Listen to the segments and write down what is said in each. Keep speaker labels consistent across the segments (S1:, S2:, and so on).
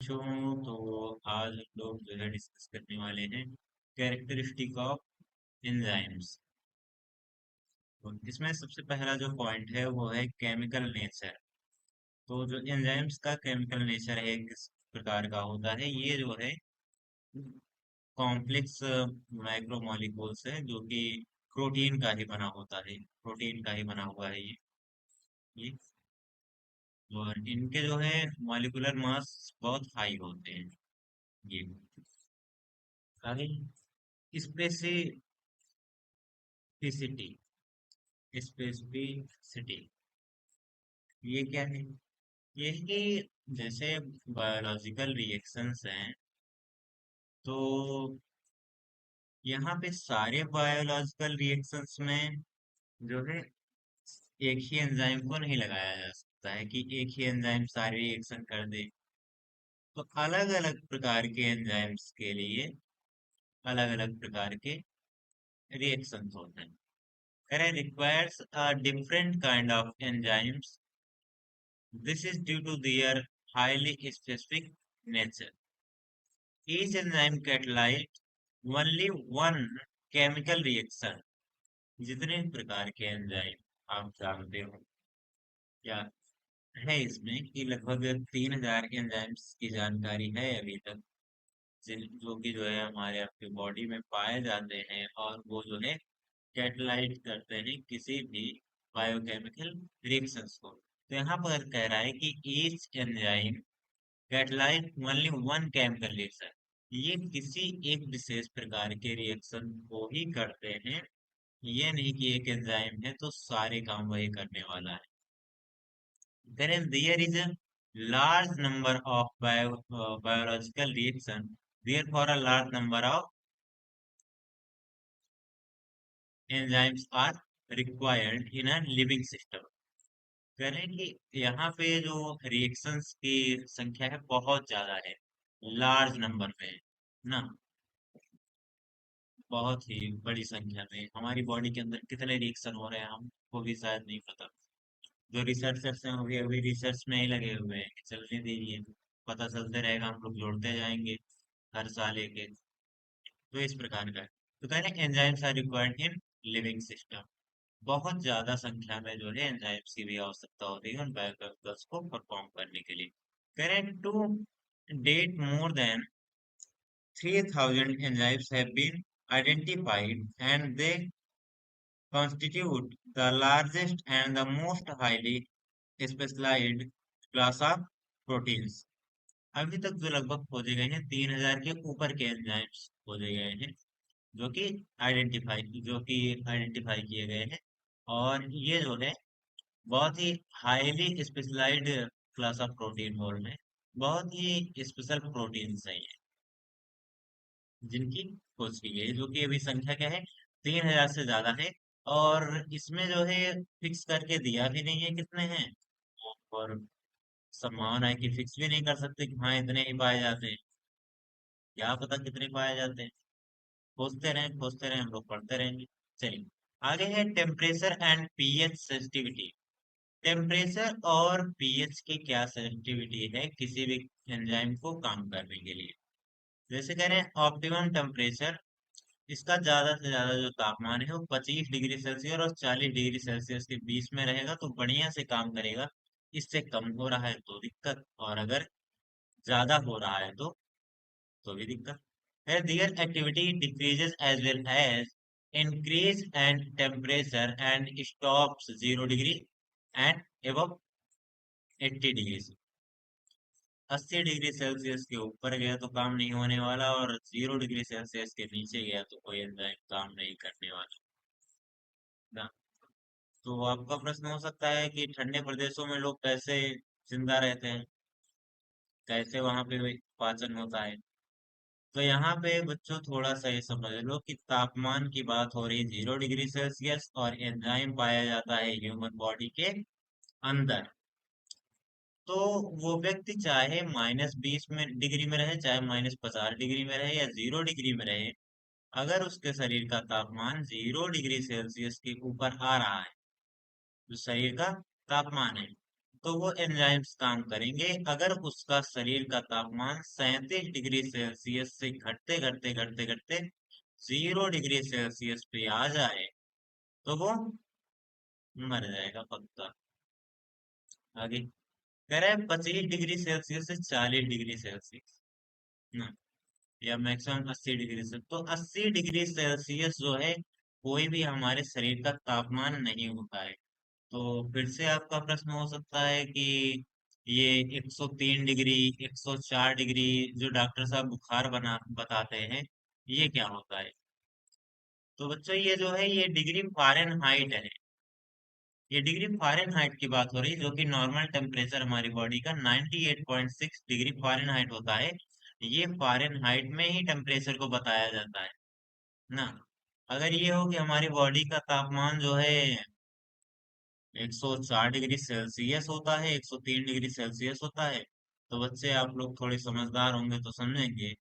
S1: बच्चों, तो आज हम लोग जो है डिस्कस करने वाले हैं कैरेक्टरिस्टिक ऑफ एंजाइम्स। तो इसमें सबसे पहला जो पॉइंट है वो है केमिकल नेचर। तो जो एंजाइम्स का केमिकल नेचर है किस प्रकार का होता है, ये जो है कॉम्प्लेक्स माइक्रोमोलिक्यूल्स है जो कि प्रोटीन का ही बना होता है, प्रोटीन का ही बना हुआ है ये और इनके जो है मॉलिक्यूलर मास बहुत हाई होते हैं। ये आगे स्पेसिफिसिटी, स्पेसिफिसिटी ये क्या है? ये है कि जैसे बायोलॉजिकल रिएक्शंस हैं, तो यहाँ पे सारे बायोलॉजिकल रिएक्शंस में जो है एक ही एंजाइम को नहीं लगाया जा सकता है कि एक ही एंजाइम सारे रिएक्शन कर दे। तो अलग अलग प्रकार के एंजाइम्स के लिए अलग अलग प्रकार के रिएक्शंस होते हैं। It requires a different kind of enzymes. This is due to their highly specific nature. Each enzyme catalyzes only one chemical reaction. जितने प्रकार के एंजाइम आप जानते हो, क्या है इसमें कि लगभग 3000 एंजाइम्स की जानकारी है अभी तक, जो कि जो है हमारे आपके बॉडी में पाए जाते हैं और वो जो है कैटलाइज करते हैं किसी भी बायोकेमिकल रिएक्शंस को। तो यहाँ पर कह रहा है कि each enzyme catalyse only one chemical reaction. ये किसी एक विशेष प्रकार के रिएक्शन को ही करते हैं। ये नहीं कि एक एंजाइम है तो सारे काम वही करने वाला है। Then there is a large number of biological reaction, therefore a large number of enzymes are required in a living system। कह रहे हैं कि यहाँ पे जो रिएक्शंस की संख्या है बहुत ज्यादा है, लार्ज नंबर में है ना, बहुत ही बड़ी संख्या में। हमारी बॉडी के अंदर कितने रिएक्शन हो रहे हैं हमको भी शायद नहीं पता। जो रिसर्चर्स हैं वो भी अभी रिसर्च में ही लगे हुए हैं कि चलने दीजिए, पता चलते रहेगा, हम लोग जोड़ते जाएंगे हर साल एक एक। तो इस प्रकार का है। तो कह रहे हैं enzymes are required in living system. बहुत ज्यादा संख्या में जो है एंजाइम्स की भी आवश्यकता होती है उन बायोकेमिकल्स को परफॉर्म करने के लिए। Current to date more than 3000 enzymes have been identified and they constitute the largest and the most highly specialized class of proteins। अभी तक जो लगभग खोजे गए हैं 3000 के ऊपर के एंजाइम्स खोजे गए हैं जो कि आइडेंटिफाई किए गए हैं। और ये जो है बहुत ही highly specialised class of protein बोल रहे हैं, बहुत ही स्पेशल प्रोटीन्स हैं ये जिनकी खोज की गई, जो कि अभी संख्या क्या है, 3000 से ज्यादा है। और इसमें जो है फिक्स करके दिया भी नहीं है कितने हैं, और संभावना है कि फिक्स भी नहीं कर सकते कि हाँ इतने ही पाए जाते हैं। क्या पता कितने पाए जाते हैं, खोजते रहें, हम लोग पढ़ते रहेंगे। चलिए आगे है temperature and pH sensitivity. Temperature और पीएच की क्या सेंसिटिविटी है किसी भी एंजाइम को काम करने के लिए। जैसे कह रहे हैं ऑप्टिमम टेम्परेचर, इसका ज्यादा से ज्यादा जो तापमान है वो 25 डिग्री सेल्सियस और 40 डिग्री सेल्सियस के बीच में रहेगा तो बढ़िया से काम करेगा। इससे कम हो रहा है तो दिक्कत, और अगर ज्यादा हो रहा है तो भी दिक्कत है। Their activity decreases as well as increase and temperature and stops 0 degree and above 80 degree. 80 degree Celsius के ऊपर गया तो काम नहीं होने वाला, और 0 डिग्री सेल्सियस के नीचे गया तो कोई एंजाइम काम नहीं करने वाला ना। तो आपका प्रश्न हो सकता है कि ठंडे प्रदेशों में लोग कैसे जिंदा रहते हैं, कैसे वहां पे पाचन होता है। तो यहाँ पे बच्चों थोड़ा सा ये समझ लो कि तापमान की बात हो रही 0 डिग्री सेल्सियस और एंजाइम पाया जाता है ह्यूमन बॉडी के अंदर। तो वो व्यक्ति चाहे -20 डिग्री में रहे, चाहे -50 डिग्री में रहे, या 0 डिग्री में रहे, अगर उसके शरीर का तापमान 0 डिग्री सेल्सियस के ऊपर आ रहा है, जो शरीर का तापमान है, तो वो एंजाइम्स काम करेंगे अगर उसका शरीर का तापमान 37 डिग्री सेल्सियस से घटते घटते घटते घटते 0 डिग्री सेल्सियस पे आ जाए तो वो मर जाएगा पक्का। आगे कह रहा है 25 डिग्री सेल्सियस से 40 डिग्री सेल्सियस ना, या मैक्सिमम 80 डिग्री से, तो 80 डिग्री सेल्सियस जो है कोई भी हमारे शरीर का तापमान नहीं होता है। तो फिर से आपका प्रश्न हो सकता है कि ये 103 डिग्री 104 डिग्री जो डॉक्टर साहब बुखार बना बताते हैं ये क्या होता है। तो बच्चों ये जो है ये डिग्री फ़ारेनहाइट है। ये डिग्री फ़ारेनहाइट की बात हो रही है जो कि नॉर्मल टेम्परेचर हमारी बॉडी का 98.6 डिग्री फ़ारेनहाइट होता है। ये फ़ारेनहाइट में ही टेम्परेचर को बताया जाता है ना। अगर ये हो कि हमारी बॉडी का तापमान जो है 104 डिग्री सेल्सियस होता है 103 डिग्री सेल्सियस होता है, तो बच्चे आप लोग थोड़े समझदार होंगे तो समझेंगे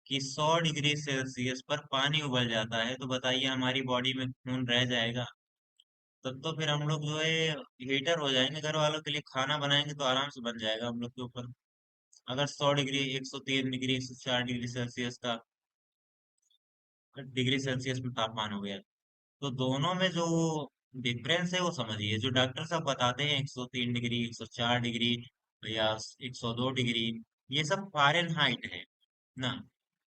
S1: कि 100 डिग्री सेल्सियस पर पानी उबल जाता है, तो बताइए हमारी बॉडी में खून रह जाएगा। तब तो फिर हम लोग जो है हीटर हो जाएंगे, घर वालों के लिए खाना बनाएंगे तो आराम से बन जाएगा हम लोग के ऊपर। अगर 100 डिग्री 103 डिग्री 104 डिग्री सेल्सियस का डिग्री सेल्सियस में तापमान हो गया, तो दोनों में जो डिफरेंस है वो समझिए। जो डॉक्टर साहब बताते हैं 103 डिग्री 104 डिग्री या 102 डिग्री, ये सब फ़ारेनहाइट है ना।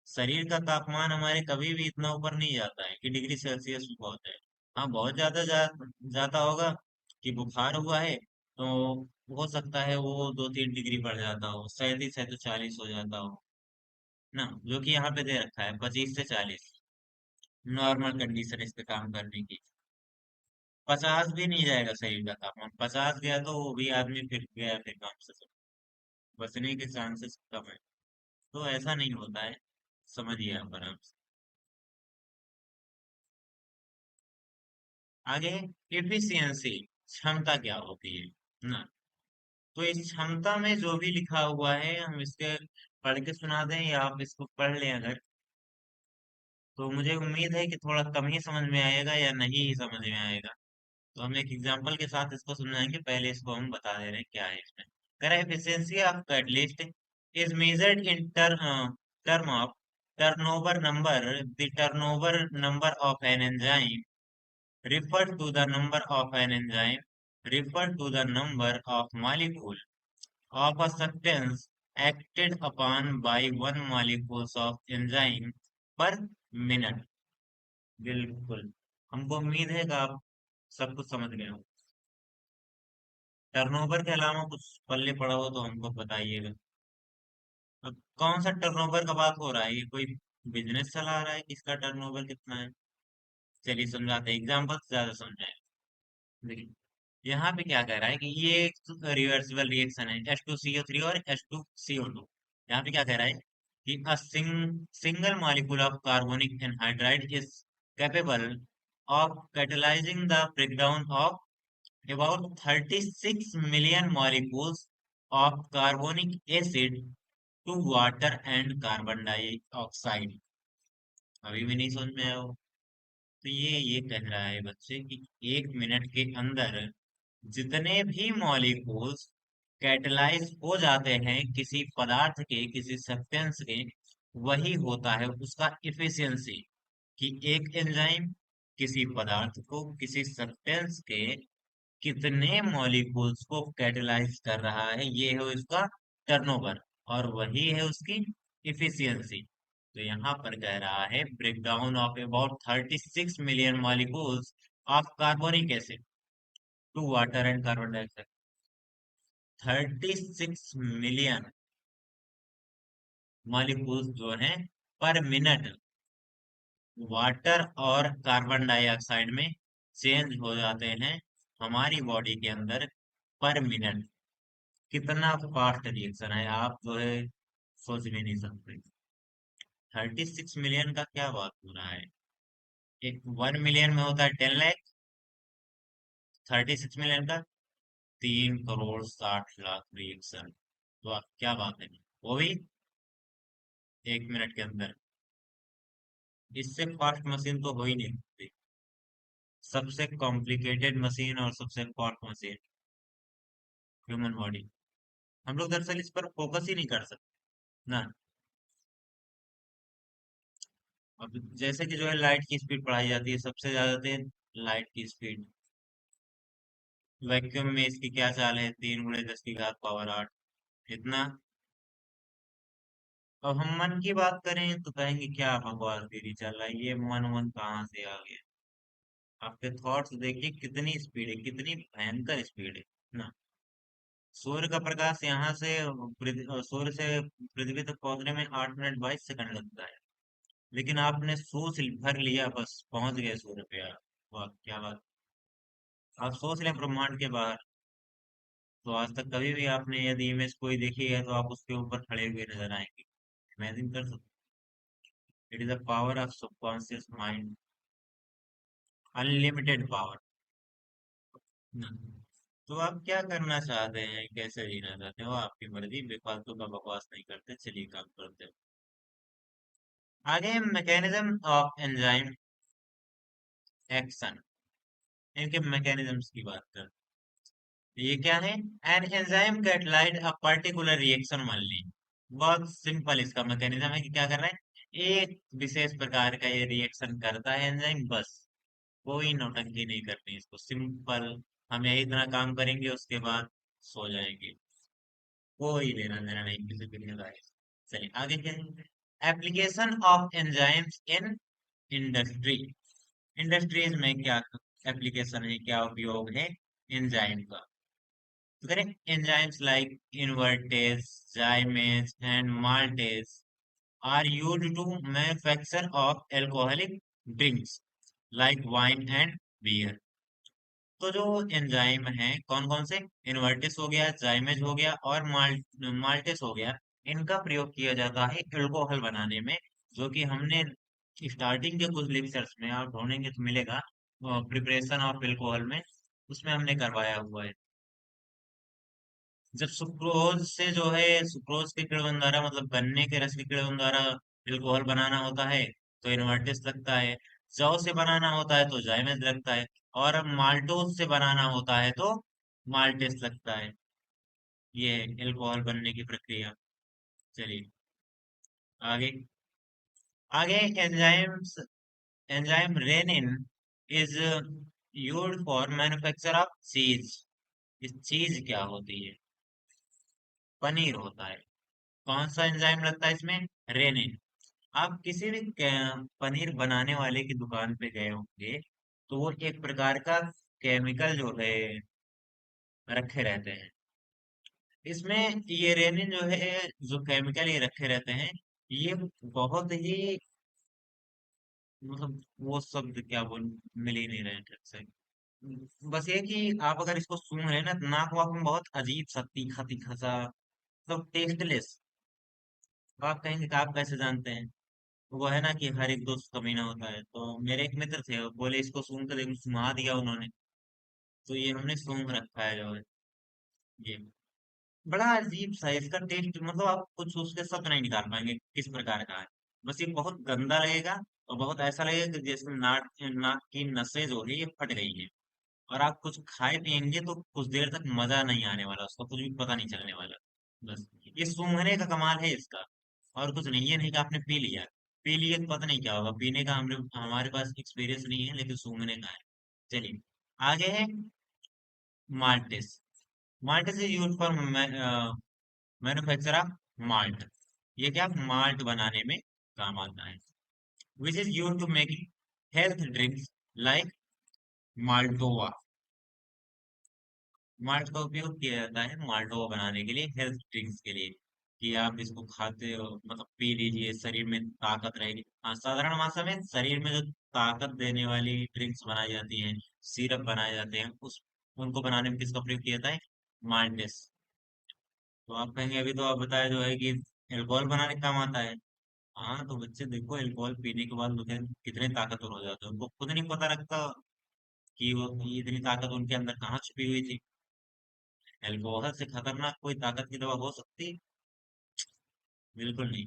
S1: शरीर का तापमान हमारे कभी भी इतना ऊपर नहीं जाता है कि डिग्री सेल्सियस भी बहुत है। हाँ बहुत ज्यादा जाता होगा कि बुखार हुआ है तो हो सकता है वो 2-3 डिग्री बढ़ जाता हो, 37 है तो 40 हो जाता हो ना, जो कि यहाँ पे दे रखा है 25 से 40 नॉर्मल कंडीशन इस पे काम करने की। 50 भी नहीं जाएगा शरीर का तापमान, 50 गया तो वो भी आदमी फिर गया फिर काम से सब, बचने के चांसेस कम है। तो ऐसा नहीं होता है, समझिए आप आराम से। आगे एफिशिएंसी, क्षमता क्या होती है ना। तो इस क्षमता में जो भी लिखा हुआ है हम इसके पढ़ के सुना दें या आप इसको पढ़ लें अगर, तो मुझे उम्मीद है कि थोड़ा कम ही समझ में आएगा या नहीं ही समझ में आएगा। तो हम एक एग्जांपल के साथ इसको समझाएंगे, पहले इसको हम बता दे रहे हैं क्या है इसमें। कह efficiency of catalyst is measured in term of turnover number, the turnover number of an enzyme refer to the number of an enzyme, refer to the number of molecule of a substance acted upon by one molecules of enzyme per minute। बिल्कुल, हमको उम्मीद है कि आप सब कुछ समझ गए हो। टर्नओवर के अलावा कुछ पल्ले पड़ा हो तो हमको बताइएगा। अब कौन सा टर्नओवर का बात हो रहा है, ये कोई बिजनेस चला रहा है किसका टर्नओवर कितना है। चलिए समझाते हैं, एग्जाम्पल से ज्यादा समझाएं। देखिए यहाँ पे क्या कह रहा है कि ये एक रिवर्सिबल रिएक्शन है H2CO3 और H2CO2। यहाँ पे क्या कह रहा है कि a single molecule of carbonic anhydride is capable of catalyzing the breakdown of about 36 million molecules of carbonic acid to water and carbon dioxide। अभी भी नहीं समझ में आया हो। तो ये कह रहा है बच्चे कि 1 मिनट के अंदर जितने भी मॉलिक्यूल्स कैटलाइज हो जाते हैं किसी पदार्थ के किसी सब्सटेंस के, वही होता है उसका इफिशियंसी। कि एक एंजाइम किसी पदार्थ को किसी सब्सटेंस के कितने मॉलिक्यूल्स को कैटलाइज कर रहा है, ये है इसका टर्नओवर, और वही है उसकी इफिशियंसी। तो यहाँ पर कह रहा है breakdown of about 36 million molecules of carbonic acid to water and carbon dioxide. 36 million molecules जो हैं पर मिनट वाटर और कार्बन डाइऑक्साइड में चेंज हो जाते हैं हमारी बॉडी के अंदर पर मिनट। कितना फास्ट रिएक्शन है आप जो है सोच भी नहीं सकते। 36 मिलियन का क्या बात हो रहा है। एक 1 मिलियन में होता है 10 लाख, 36 मिलियन का 3 करोड़ 60 लाख रिएक्शन। तो क्या बात है, वो भी 1 मिनट के अंदर। इससे फास्ट मशीन तो हो ही नहीं सकती, सबसे कॉम्प्लिकेटेड मशीन और सबसे फास्ट मशीन। Human body. हम लोग दरअसल इस पर फोकस ही नहीं कर सकते ना। अब जैसे कि जो है लाइट की स्पीड पढ़ाई जाती है सबसे ज्यादा तेज, लाइट की स्पीड। वैक्यूम में इसकी क्या चाल है, 3 × 10⁻⁸ इतना। अब हम मन की बात करें तो कहेंगे क्या बकवास दीदी चल रहा है, ये मन मन कहाँ से आ गया। आपके थॉट्स देखिए कितनी स्पीड है, कितनी भयंकर स्पीड है ना। सूर्य का प्रकाश यहाँ से सूर्य से पृथ्वी तक पहुंचने में 8 मिनट 22 सेकंड लगता है। लेकिन आपने सोच भर लिया, बस पहुंच गए सूर्य पे यार। वाह क्या बात। आप सोच लें ब्रह्मांड के बाहर, तो आज तक कभी भी आपने यदि इमेज कोई देखी है तो आप उसके ऊपर खड़े हुए नजर आएंगे। इमेजिन कर सकते। It is the power of subconscious mind, unlimited power. तो आप क्या करना चाहते हैं, कैसे जीना चाहते हो, आपकी मर्जी, बेफालतू का बकवास नहीं करते, चलिए काम करते हैं। आगे मैकेनिज्म ऑफ एंजाइम एक्शन, इनके मैकेनिज्म्स की बात करते हैं। ये क्या है? An enzyme catalyse a particular reaction only. बहुत सिंपल इसका मैकेनिज्म है कि क्या कर रहा है, एक विशेष प्रकार का ये रिएक्शन करता है एंजाइम, बस। कोई नौटंकी नहीं करनी इसको, सिंपल। हम यही इतना काम करेंगे उसके बाद सो जाएंगे। कोई लेना देना नहीं किसी भी का। चलिए आगे क्या है, application of enzymes in industry. Industries में क्या एप्लीकेशन है, क्या उपयोग है एंजाइम का। तो करें, enzymes like invertase, जाइमेज and maltase are used to manufacture of alcoholic drinks like wine and beer। तो जो एंजाइम है कौन कौन से, इनवर्टिस हो गया, जाइमेज हो गया और माल्टेस हो गया, इनका प्रयोग किया जाता है अल्कोहल बनाने में। जो कि हमने स्टार्टिंग के कुछ लेक्चर्स में आप ढूंढेंगे तो मिलेगा, प्रिपरेशन ऑफ अल्कोहल में, उसमें हमने करवाया हुआ है। जब सुक्रोज से जो है, सुक्रोज के किण्वन द्वारा, मतलब गन्ने के रस के किण्वन द्वारा अल्कोहल बनाना होता है तो इनवर्टिस लगता है। जौ से बनाना होता है तो जाइमेज लगता है। और माल्टोज से बनाना होता है तो माल्टेस लगता है। ये है अल्कोहल बनने की प्रक्रिया। चलिए आगे। आगे enzymes, enzyme rennin is used for manufacture of cheese. इस चीज क्या होती है, पनीर होता है। कौन सा एंजाइम लगता है इसमें, रेनिन। आप किसी भी पनीर बनाने वाले की दुकान पे गए होंगे तो वो एक प्रकार का केमिकल जो है रखे रहते हैं। इसमें ये रेनिन जो है, जो केमिकल ये रखे रहते हैं, ये बहुत ही, मतलब वो शब्द क्या बोल, मिल ही नहीं रहे ठीक से। बस ये कि आप अगर इसको सूंघ रहे हैं ना तो नाक वाक में बहुत अजीब सा तीखा तीखा सा, मतलब टेस्टलेस। तो आप कहेंगे कि आप कैसे जानते हैं। वो है ना कि हर एक दोस्त कमीना होता है, तो मेरे एक मित्र थे, वो बोले इसको सूंघ कर देखो, सुंघा दिया उन्होंने। तो ये हमने सूंघ रखा है जो है, ये बड़ा अजीब सा है इसका टेस्ट, मतलब आप कुछ उसके शब्द नहीं निकाल पाएंगे किस प्रकार का है। बस ये बहुत गंदा लगेगा, और बहुत ऐसा लगेगा कि जैसे नाक नाक की नसें जो है ये फट गई है। और आप कुछ खाए पिएंगे तो कुछ देर तक मजा नहीं आने वाला, उसका कुछ भी पता नहीं चलने वाला। बस ये सूंघने का कमाल है इसका, और कुछ नहीं। ये नहीं कि आपने पी लिया, पी लिए तो पता नहीं क्या होगा, पीने का हमारे पास एक्सपीरियंस नहीं है, लेकिन सूंघने का है। चलिए आगे है maltase. Maltase is use for manufacture of malt. ये क्या, माल्ट बनाने में काम आता है। Which is use to making health drinks like Maltova. Malt का उपयोग किया जाता है माल्टोवा बनाने के लिए, हेल्थ ड्रिंक्स के लिए। कि आप इसको खाते हो, मतलब पी लीजिए, शरीर में ताकत रहेगी। हाँ, साधारण भाषा में शरीर में जो ताकत देने वाली ड्रिंक्स बनाई जाती हैं, सिरप बनाए जाते हैं, उस उनको बनाने में किसका प्रयोग किया जाता है, माल्टेस। तो आप कहेंगे अभी तो आप बताया जो है कि अल्कोहल बनाने का काम आता है। हाँ तो बच्चे देखो, अल्कोहल पीने के बाद लोग कितने ताकतवर हो जाते हैं, उनको खुद नहीं पता लगता कि वो कि इतनी ताकत उनके अंदर कहाँ छुपी हुई थी। अल्कोहल से खतरनाक कोई ताकत की दवा हो सकती है? बिल्कुल नहीं।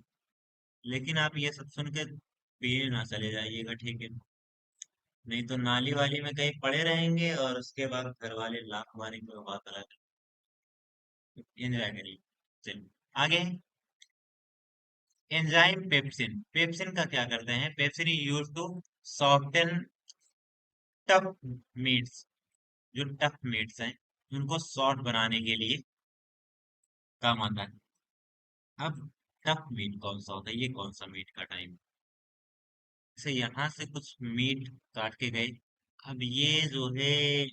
S1: लेकिन आप ये सब सुन के पीने ना चले जाइएगा, ठीक है। नहीं तो नाली वाली में कहीं पड़े रहेंगे और उसके बाद घर वाले लात मारेंगे, वो बात अलग है। एंजॉय करिए। चलिए आगे। एंजाइम पेप्सिन, पेप्सिन का क्या करते हैं? Pepsin use to soften tough meats, जो टफ मीट्स हैं उनको सॉफ्ट बनाने के लिए काम आता है। अब टफ मीट कौन सा होता है, ये कौन सा मीट का टाइम? जैसे यहाँ से कुछ मीट काट के गए। अब ये जो है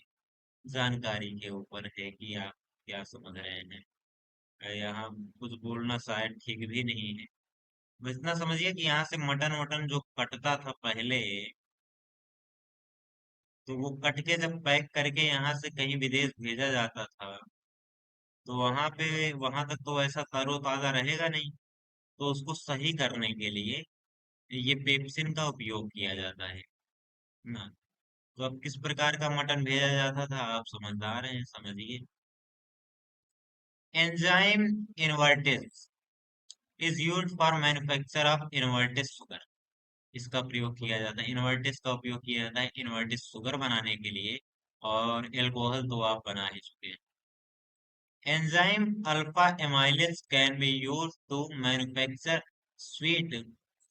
S1: जानकारी के ऊपर है कि आप क्या समझ रहे हैं। यहाँ कुछ बोलना शायद ठीक भी नहीं है। बस इतना समझिए कि यहाँ से मटन वटन जो कटता था पहले, तो वो कट के जब पैक करके यहाँ से कहीं विदेश भेजा जाता था, तो वहां पे, वहां तक तो ऐसा तरोताजा रहेगा नहीं। तो उसको सही करने के लिए ये पेप्सिन का उपयोग किया जाता है ना। तो अब किस प्रकार का मटन भेजा जाता था, आप समझदार हैं, समझिए। Enzyme invertase is used for manufacture of inverted sugar. इसका प्रयोग किया जाता है, इनवर्टेज का उपयोग किया जाता है इनवर्टेड शुगर बनाने के लिए। और एल्कोहल तो आप बना ही चुके हैं। Enzyme alpha amylase can be used to manufacture sweet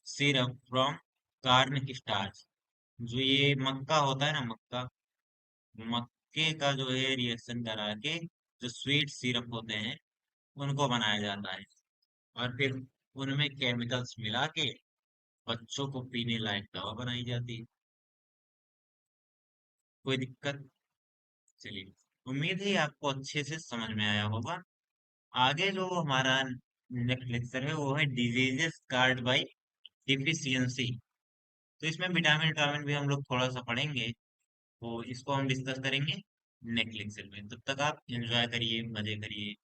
S1: syrup from corn starch. जो ये मक्का होता है ना, मक्का, मक्के का जो है रिएक्शन करा के जो स्वीट सिरप होते हैं उनको बनाया जाता है। और फिर उनमें केमिकल्स मिला के बच्चों को पीने लायक दवा बनाई जाती है। कोई दिक्कत? चलिए, उम्मीद है आपको अच्छे से समझ में आया होगा। आगे जो हमारा नेक्स्ट लेक्चर है वो है डिजीजेस कार्ड बाय डिफिशियंसी। तो इसमें विटामिन विटामिन भी हम लोग थोड़ा सा पढ़ेंगे, तो इसको हम डिस्कस करेंगे नेक्स्ट लेक्चर में। तब तक आप एंजॉय करिए, मजे करिए।